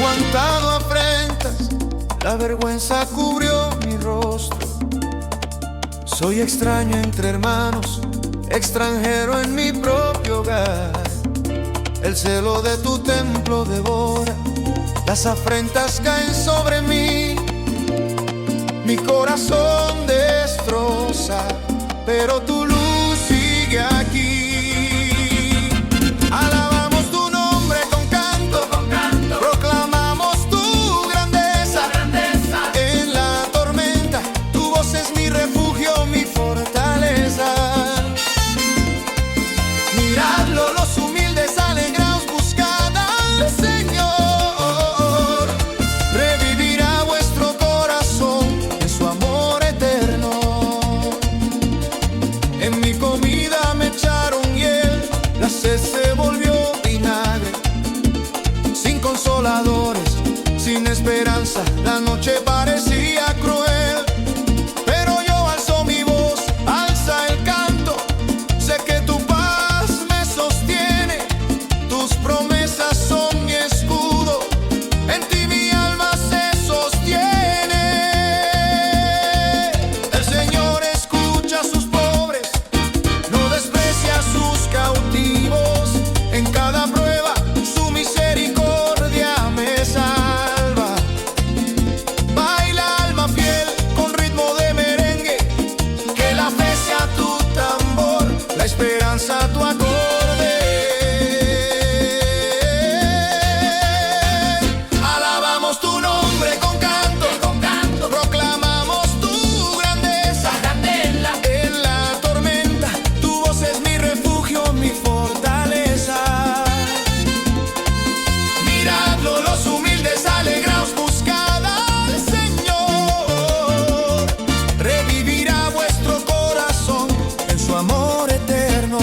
aguantado afrentas, la vergüenza cubrió mi rostro. Soy extraño entre hermanos, extranjero en mi propio hogar. El celo de tu templo devora, las afrentas caen sobre mí. Mi corazón destroza, pero tu luz sigue aquí. Alabamos tu nombre con canto, proclamamos tu grandeza. En la tormenta, tu voz es mi refugio, mi fortaleza. Miradlo, los humildes alegraos, buscad al Señor. Revivirá vuestro corazón en su amor eterno. En mi comida me echaron hiel, la sed se volvió vinagre. Sin consoladores, sin esperanza, la noche parecía cruel. Pero yo alzo mi voz, alza el canto. Sé que tu paz me sostiene, tus promesas son mi escudo. En ti mi alma se sostiene. El Señor escucha a sus pobres, no desprecia a sus cautivos. En cada prueba su misericordia me salva. Baila alma fiel con ritmo de merengue, que la fe sea tu tambor, la esperanza tu acorde. Alabamos tu nombre con canto, proclamamos tu grandeza. En la tormenta, tu voz es mi refugio, mi fortaleza. Miradlo, los humildes alegraos, buscad al Señor. Revivirá vuestro corazón en su amor eterno.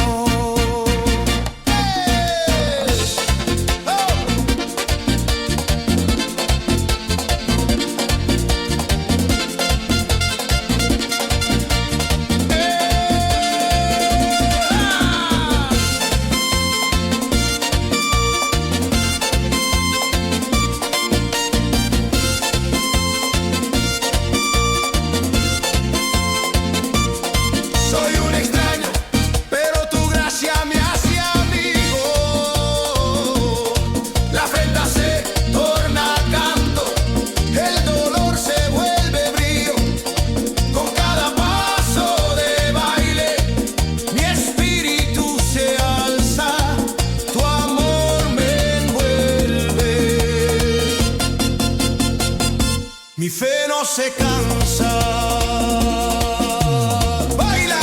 Soy un extraño, pero tu gracia me hace amigo. La afrenta se torna canto, el dolor se vuelve brío. Con cada paso de baile, mi espíritu se alza, tu amor me envuelve. Mi fe no se cansa. Baila,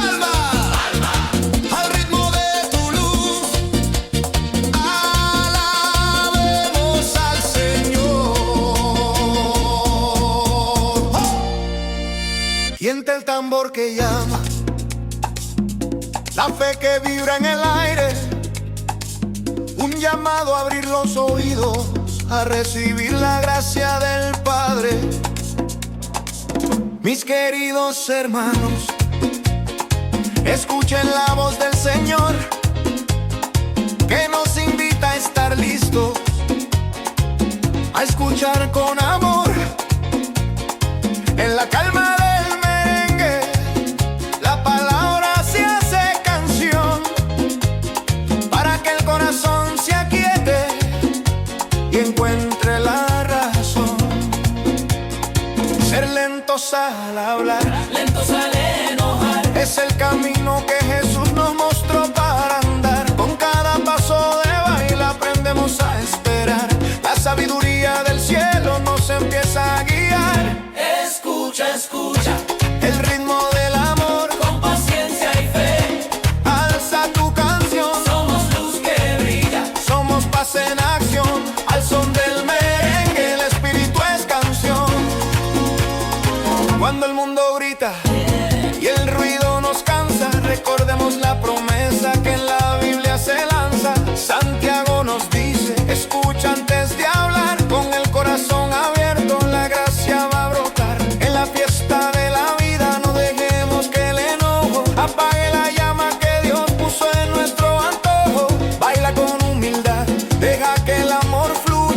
alma, al ritmo de tu luz. Alabemos al Señor. ¡Oh! Siente el tambor que llama, la fe que vibra en el aire. Un llamado a abrir los oídos, a recibir la gracia del Padre. Mis queridos hermanos, escuchen la voz del Señor, que nos invita a estar listos, a escuchar con amor. En la calma del merengue, la palabra se hace canción, para que el corazón se aquiete y encuentre la razón. Ser lentos al hablar, lentos al enojar, es el camino que Jesús nos mostró para andar. Con cada paso de baile aprendemos a esperar. La sabiduría del cielo nos empieza a guiar. escucha, escucha, El ritmo del amor, con paciencia y fe, alza tu canción. somos luz que brilla, Somos paz en acción, al son del merengue, el espíritu es canción. Cuando el mundo grita y el ruido nos cansa, recordemos la promesa que en la Biblia se lanza. Santiago nos dice, escucha antes de hablar, con el corazón abierto la gracia va a brotar. En la fiesta de la vida no dejemos que el enojo apague la llama que Dios puso en nuestro antojo. Baila con humildad, deja que el amor fluya.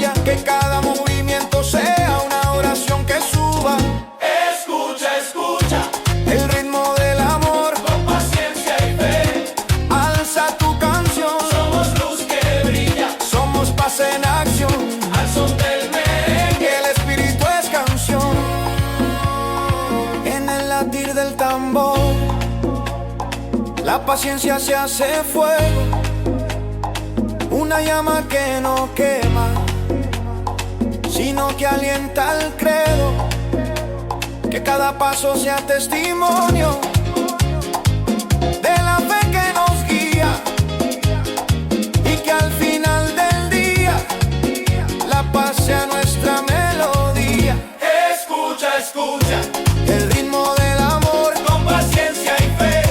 La paciencia se hace fuego, una llama que no quema, sino que alienta al credo, que cada paso sea testimonio de la fe que nos guía, y que al final del día la paz sea nuestra melodía. Escucha, escucha, El ritmo del amor, con paciencia y fe,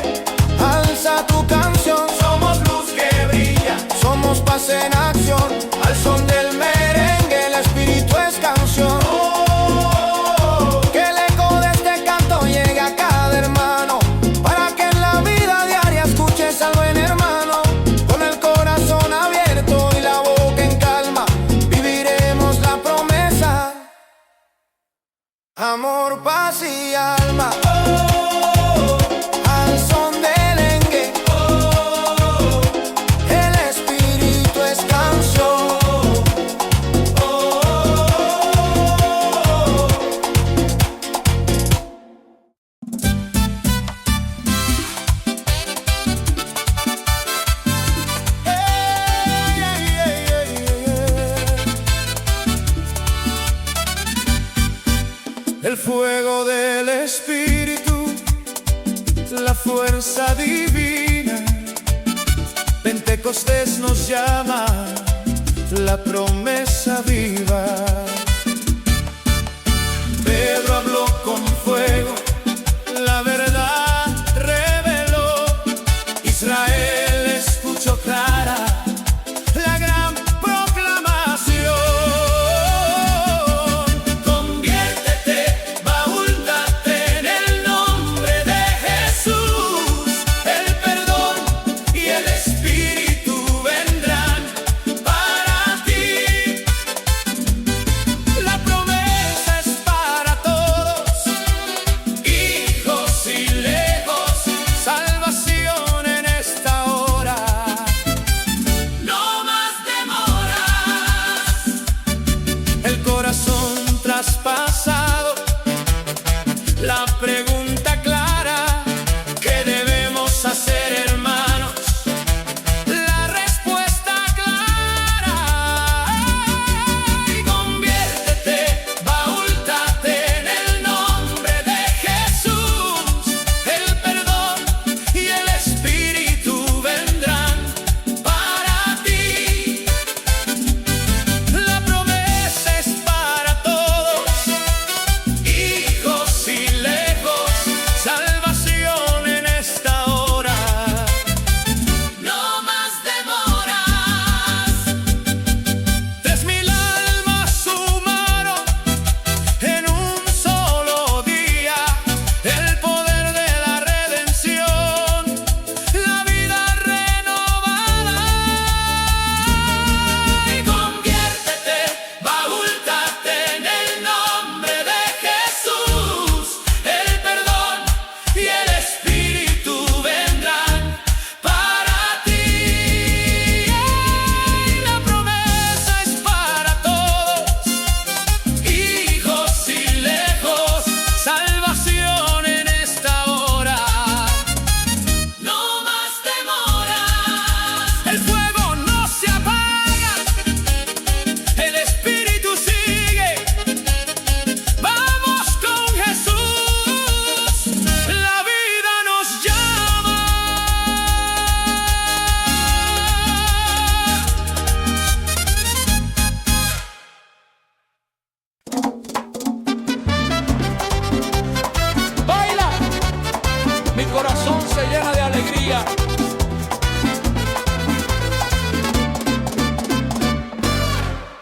alza tu canción. somos luz que brilla. Somos paz en acción, al son del merengue el espíritu es canción. Que el eco de este canto llegue a cada hermano, para que en la vida diaria escuches al buen hermano. Con el corazón abierto y la boca en calma, viviremos la promesa. Amor, paz y alma, al son del merengue el espíritu es canción. El fuego del espíritu, la fuerza divina. Pentecostés nos llama, la promesa viva. Pedro habló con fuego, la verdad reveló. Israel escuchó clara la gran proclamación. Conviértete, baúltate en el nombre de Jesús. El perdón y el Espíritu vendrán para ti. La promesa es para todos, Hijos y lejos, salvación en esta hora. no más demoras. El corazón traspasado, la pregunta clara: ¿qué debemos hacer, hermanos? La respuesta clara. Y conviértete, baúltate en el nombre de Jesús. El perdón y el espíritu vendrán para ti. La promesa es para todos, Hijos y lejos, salvación en esta hora. no más demoras. 3000 almas sumaron en un solo día el poder de la redención, la vida renovada. Y conviértete, baúltate en el nombre de Jesús. El perdón Y el espíritu vendrán para ti. La promesa es para todos, hijos y lejos, salvación en esta hora. no más demoras. El fuego no se apaga, el espíritu sigue. Vamos con Jesús, la vida nos llama. Baila, mi corazón se llena de alegría.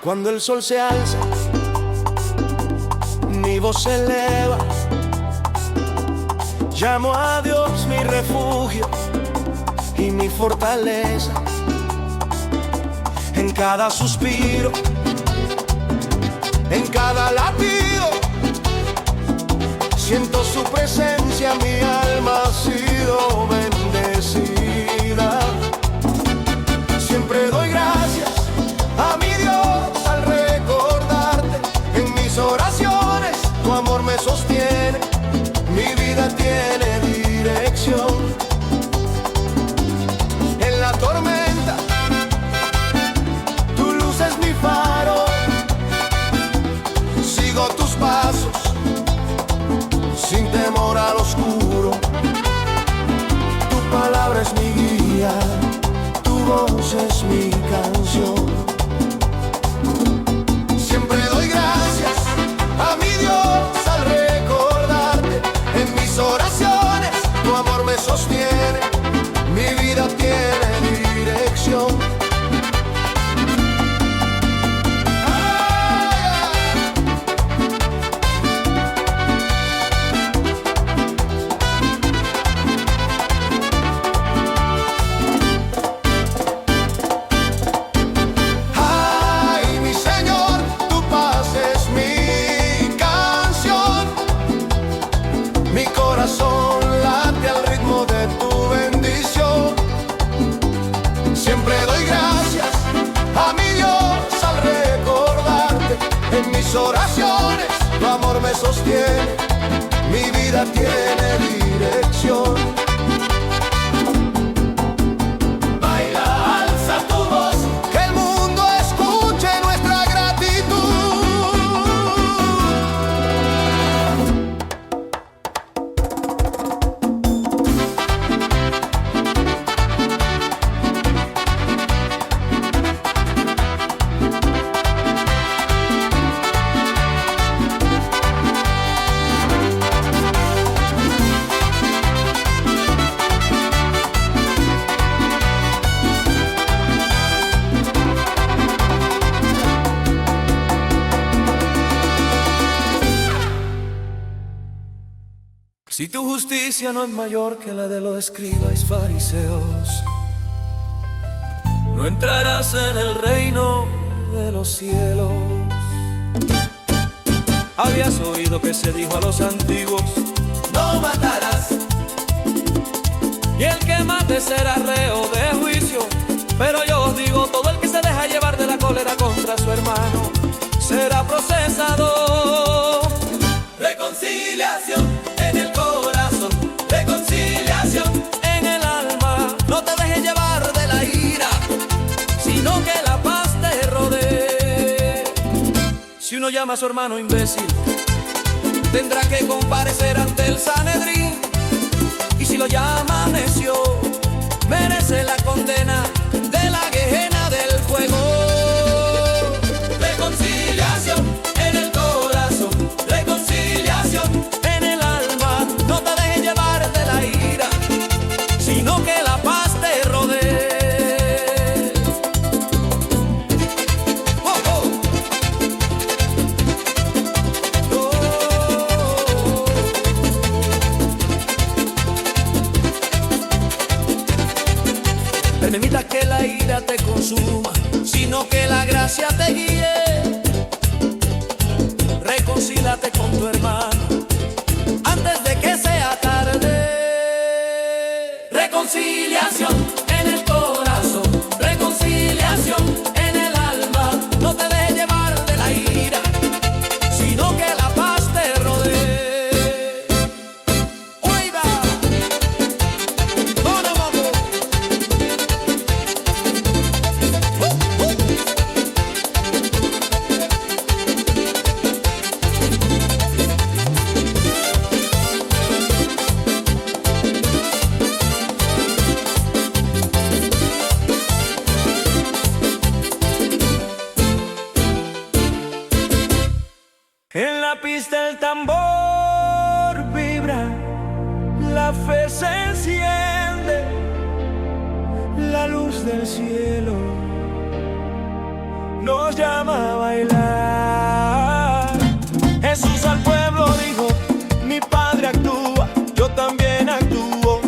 Cuando el sol se alza, mi voz se eleva. Llamo a Dios mi refugio y mi fortaleza. En cada suspiro, en cada latido, siento su presencia, mi alma ha sido bendecida. Siempre doy gracias a mi Dios al recordarte. En mis oraciones tu amor me sostiene, mi vida tiene dirección. voz es mi canción. Siempre doy gracias a mi Dios al recordarte. En mis oraciones tu amor me sostiene, mi vida tiene dirección. Late al ritmo de tu bendición. Siempre doy gracias a mi Dios al recordarte. En mis oraciones tu amor me sostiene, mi vida tiene dirección. Baila, alza tu voz, que el mundo escuche nuestra gratitud. Si tu justicia no es mayor que la de los escribas y fariseos, no entrarás en el reino de los cielos. Habías oído que se dijo a los antiguos: no matarás, y el que mate será reo de juicio. Pero yo os digo, todo el que se deja llevar de la cólera contra su hermano será procesado. Reconciliación en el corazón, reconciliación en el alma. No te dejes llevar de la ira, sino que la paz te rodee. Si uno llama a su hermano imbécil, tendrá que comparecer ante el Sanedrín. Y si lo llama necio, merece la condena de la Gehenna del fuego. Reconciliación en el corazón, reconciliación en el alma. No te dejes llevar de la ira, sino que la paz te rodee. Oh, oh. Oh. Permita que la ira te consuma, sino que la gracia te guíe. Reconcílate con tu hermano antes de que sea tarde. Reconciliación en el corazón, reconciliación en el alma. No te dejes llevar de la ira, sino que la paz te rodee. ¡Oiga! ¡No, no, vamos! En la pista el tambor vibra, la fe se enciende, la luz del cielo nos llama a bailar. Jesús al pueblo dijo: mi Padre actúa, yo también actúo.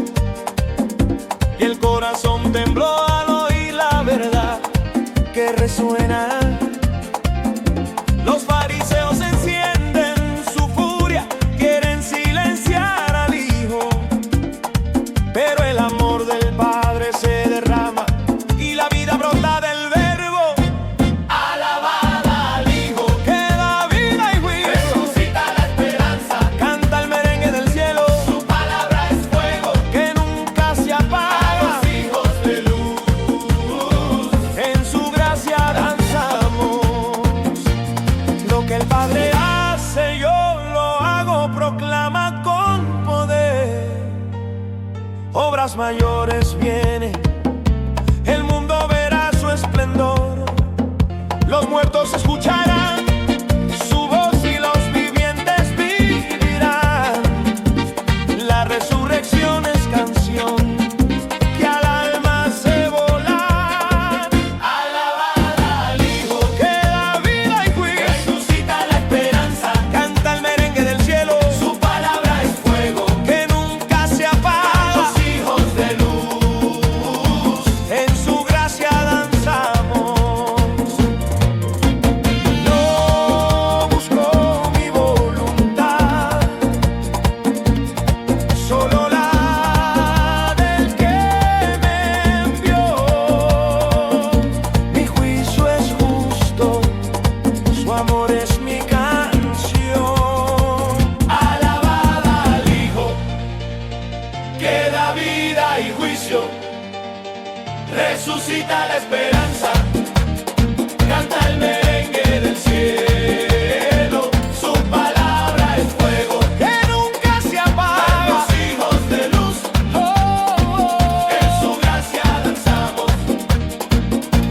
Y el corazón tembló al oír la verdad que resuena. Los fariseos encienden su furia, quieren silenciar al Hijo, pero el amor del Padre se derrama y la vida brota del Verbo. Alabada al Hijo, que da vida y juicio, resucita la esperanza, canta el merengue del cielo. Su palabra es fuego que nunca se apaga. A los hijos de luz, en su gracia danzamos. Lo que el Padre hace yo lo hago, proclama con poder. Obras mayores vienen, el mundo resucita la esperanza, canta el merengue del cielo, su palabra es fuego que nunca se apaga. Los hijos de luz, en su gracia danzamos,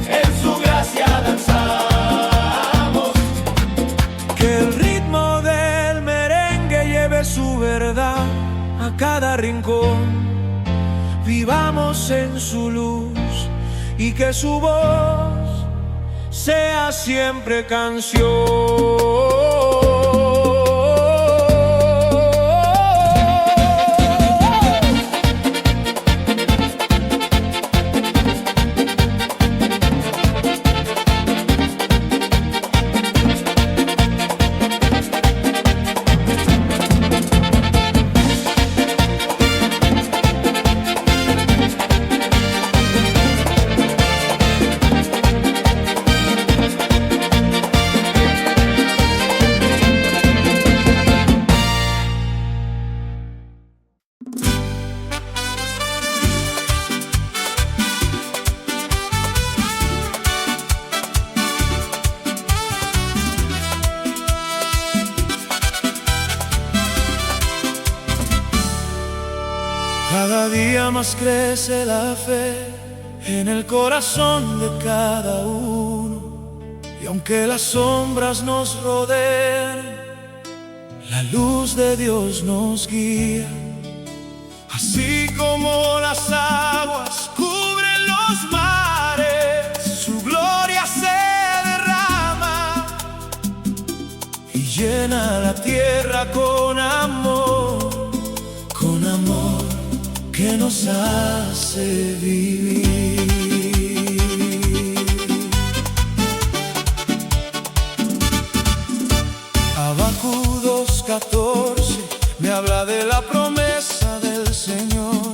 en su gracia danzamos. Que el ritmo del merengue lleve su verdad a cada rincón. Vivamos en su luz y que su voz sea siempre canción. Cada día más crece la fe en el corazón de cada uno, y aunque las sombras nos rodeen, la luz de Dios nos guía. Así como las aguas cubren los mares, su gloria se derrama y llena la tierra con amor que nos hace vivir. Habacuc 2:14 me habla de la promesa del Señor,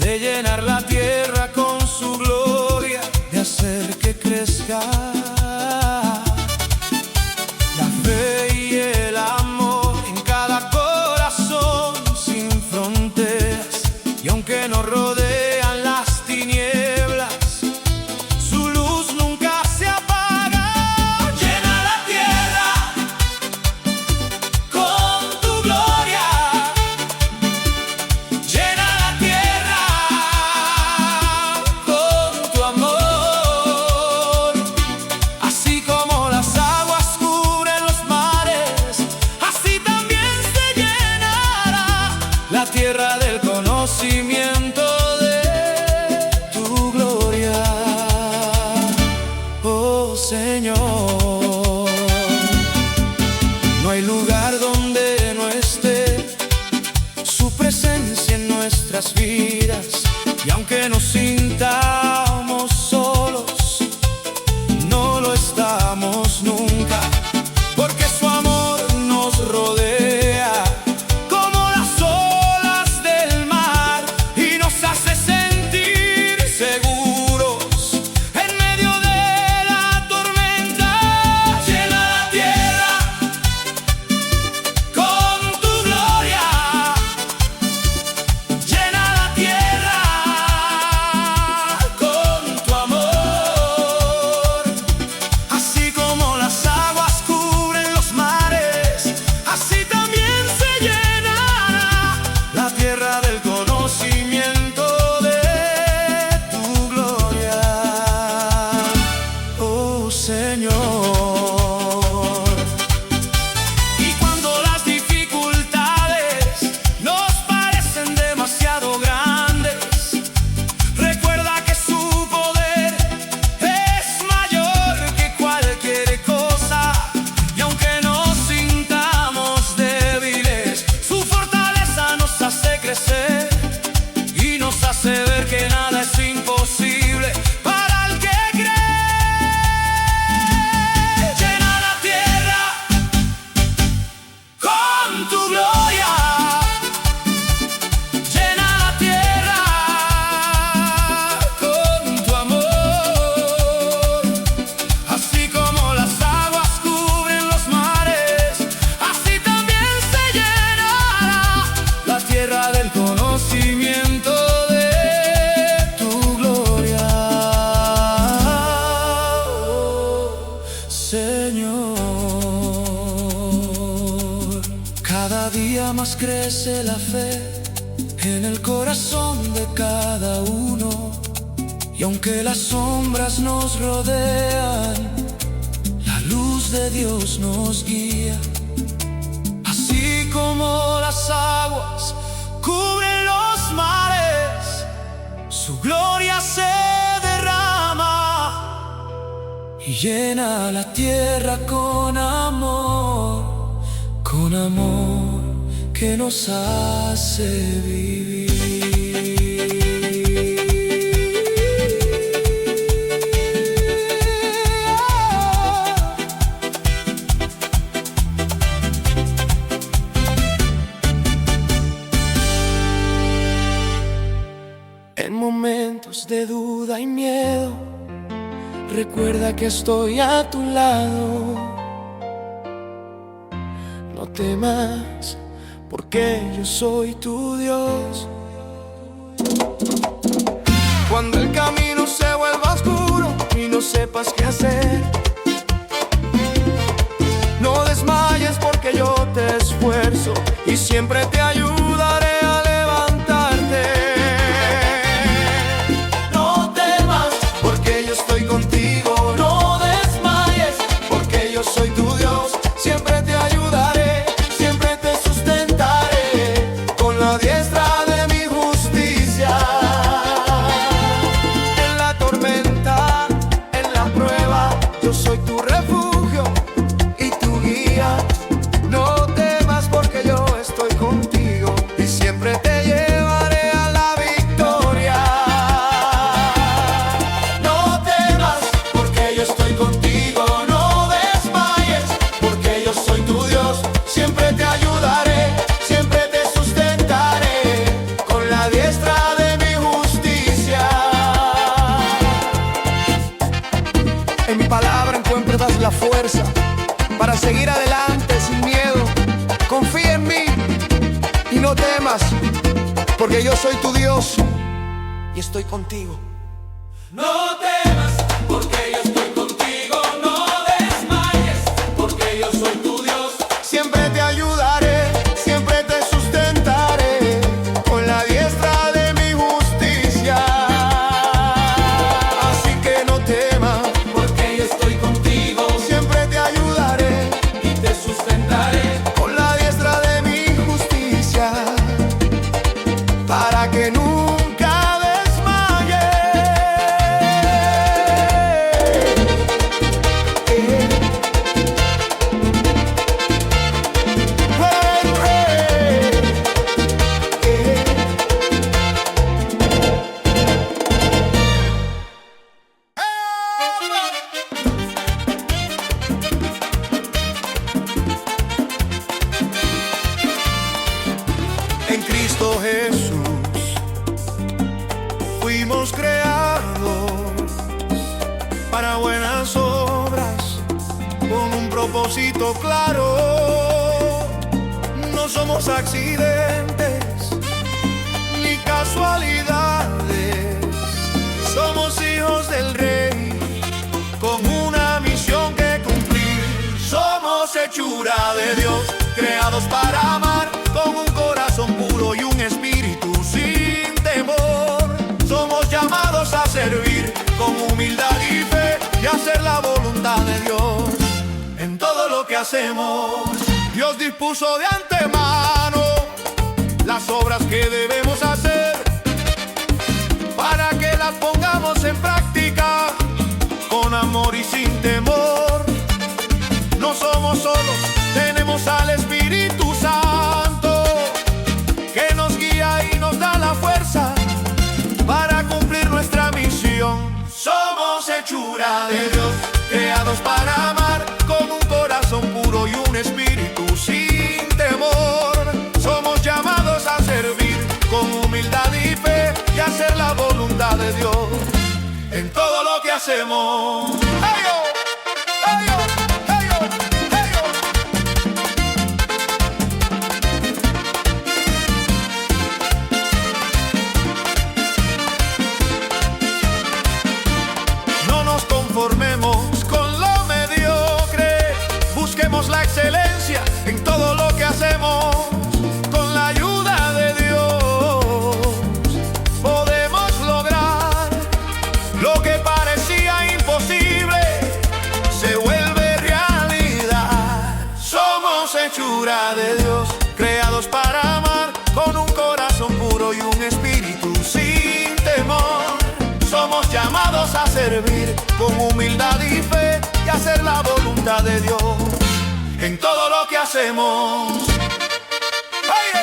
de llenar la tierra con su gloria, de hacer que crezca la fe y el amor en cada corazón sin fronteras. Y aunque nos rodean las tinieblas, su luz nunca se apaga. Llena la tierra con Cada día más crece la fe en el corazón de cada uno. Y aunque las sombras nos rodean, la luz de Dios nos guía. Así como las aguas cubren los mares, su gloria se derrama y llena la tierra con amor que nos hace vivir. En momentos de duda y miedo, recuerda que estoy a tu lado. No temas, porque yo soy tu Dios. Cuando el camino se vuelva oscuro y no sepas qué hacer, no desmayes, porque yo te esfuerzo y siempre te ayudaré a levantarte. No temas, porque yo estoy contigo. No desmayes, porque yo soy tu Dios. Siempre te ayudaré, siempre te sustentaré con la diestra de mi justicia. En la tormenta, en la prueba, yo soy tu refugio y tu guía. No temas, porque yo estoy contigo y siempre te llevaré a la victoria. No temas, porque yo estoy contigo. No desmayes, porque yo soy tu Dios. Siempre te ayudaré, siempre te sustentaré con la diestra de mi justicia. En mi palabra encuentras la fuerza para seguir adelante sin miedo. Confía en mí y no temas, porque yo soy tu Dios y estoy contigo. No temas, porque yo estoy contigo. No desmayes, porque yo soy tu Dios. Siempre te ayudaré, siempre te sustentaré con la diestra de mi justicia. Así que no temas, Porque yo estoy contigo siempre te ayudaré y te sustentaré. con la diestra de mi justicia, para que nunca desmayes. En Cristo Jesús fuimos creados para buenas obras, con un propósito claro. No somos accidentes ni casualidades, somos hijos del Rey con una misión que cumplir. Somos hechura de Dios, creados para amar, con un corazón puro y un espíritu sin temor. Somos llamados a servir con humildad y fe y hacer la voluntad de Dios en todo lo que hacemos. Dios dispuso de antemano las obras que debemos hacer para que las pongamos en práctica con amor y sin temor. No somos solos, tenemos al Espíritu Santo que nos guía y nos da la fuerza para cumplir nuestra misión. Somos hechura de Dios, creados para amar, con un corazón puro y un espíritu sin temor. Somos llamados a servir con humildad y fe y hacer la voluntad de Dios en todo lo que hacemos. ¡Hey, yo! ¡Hey, yo! ¡Hey, yo! ¡Hey, yo! No nos conformemos con lo mediocre, busquemos la excelencia iglesia, en todo lo que hacemos, con la ayuda de Dios, podemos lograr lo que parecía imposible, se vuelve realidad. Somos hechura de Dios, creados para amar, con un corazón puro y un espíritu sin temor. Somos llamados a servir con humildad y fe y hacer la voluntad de Dios en todo lo que hacemos. ¡Oye!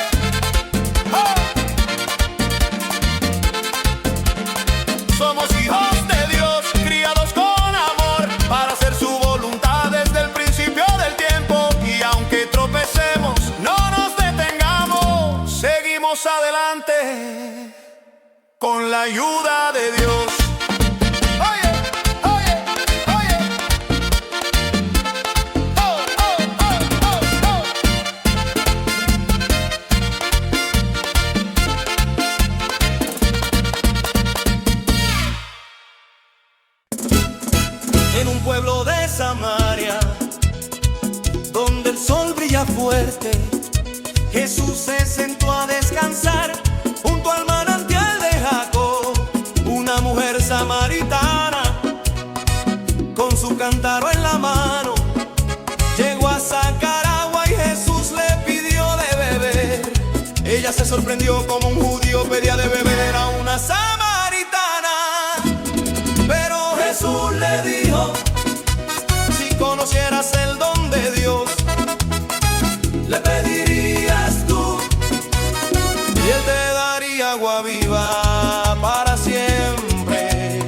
¡Oh! Somos hijos de Dios, criados con amor, para hacer su voluntad desde el principio del tiempo. Y aunque tropecemos, no nos detengamos, seguimos adelante con la ayuda de Dios. Oye, oye, oye. Oh, oh, oh, oh, oh. En un pueblo de Samaria, donde el sol brilla fuerte, Jesús se sentó a descansar junto al manantial de Jacob. Una mujer samaritana, con su cántaro en la mano, llegó a sacar agua y Jesús le pidió de beber. Ella se sorprendió como un judío pedía de beber a una samaritana. Pero Jesús le dijo: si conocieras el don de Dios, le pedirías tú y Él te daría agua viva para siempre.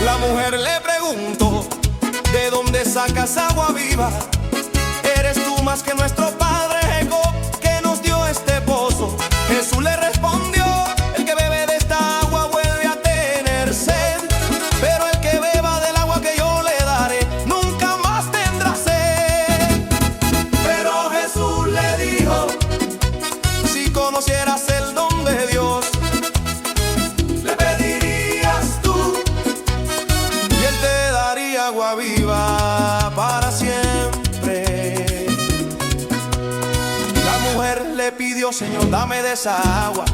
La mujer le preguntó: ¿de dónde sacas agua viva? ¿Eres tú más que nuestro padre Jacob, que nos dio este pozo? Jesús le respondió: el que bebe de esta agua vuelve a tener sed, pero el que beba del agua que yo le daré nunca más tendrá sed. Pero Jesús le dijo: si conocieras el don de Dios, le pedirías tú y Él te daría agua viva para siempre. La mujer le pidió: Señor, dame de esa agua,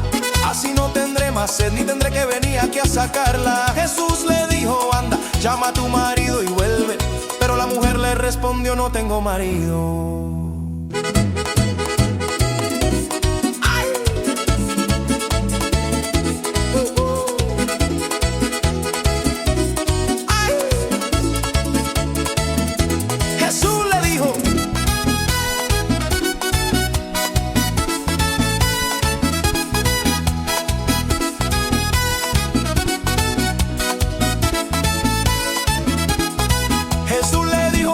así no tendré más sed ni tendré que venir aquí a sacarla. Jesús le dijo: anda, llama a tu marido y vuelve. Pero la mujer le respondió: no tengo marido. Jesús le dijo: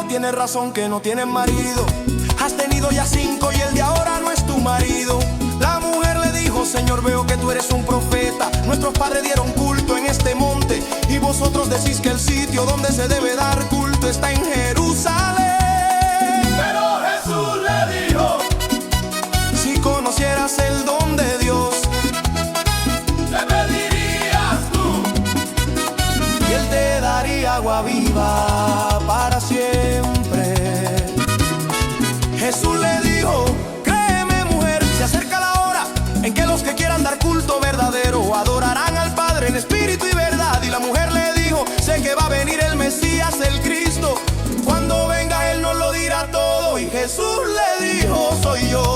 tienes razón que no tienes marido, has tenido ya 5 y el de ahora no es tu marido. La mujer le dijo: Señor, veo que tú eres un profeta. Nuestros padres dieron culto en este monte y vosotros decís que el sitio donde se debe dar culto está en Jerusalén. Pero Jesús le dijo: si conocieras el don de Dios, le pedirías tú y Él te daría agua viva para siempre. Jesús le dijo: créeme, mujer, se acerca la hora en que los que quieran dar culto verdadero adorarán al Padre en espíritu y verdad. Y la mujer le dijo: sé que va a venir el Mesías, el Cristo. Cuando venga Él nos lo dirá todo. Y Jesús le dijo: soy yo.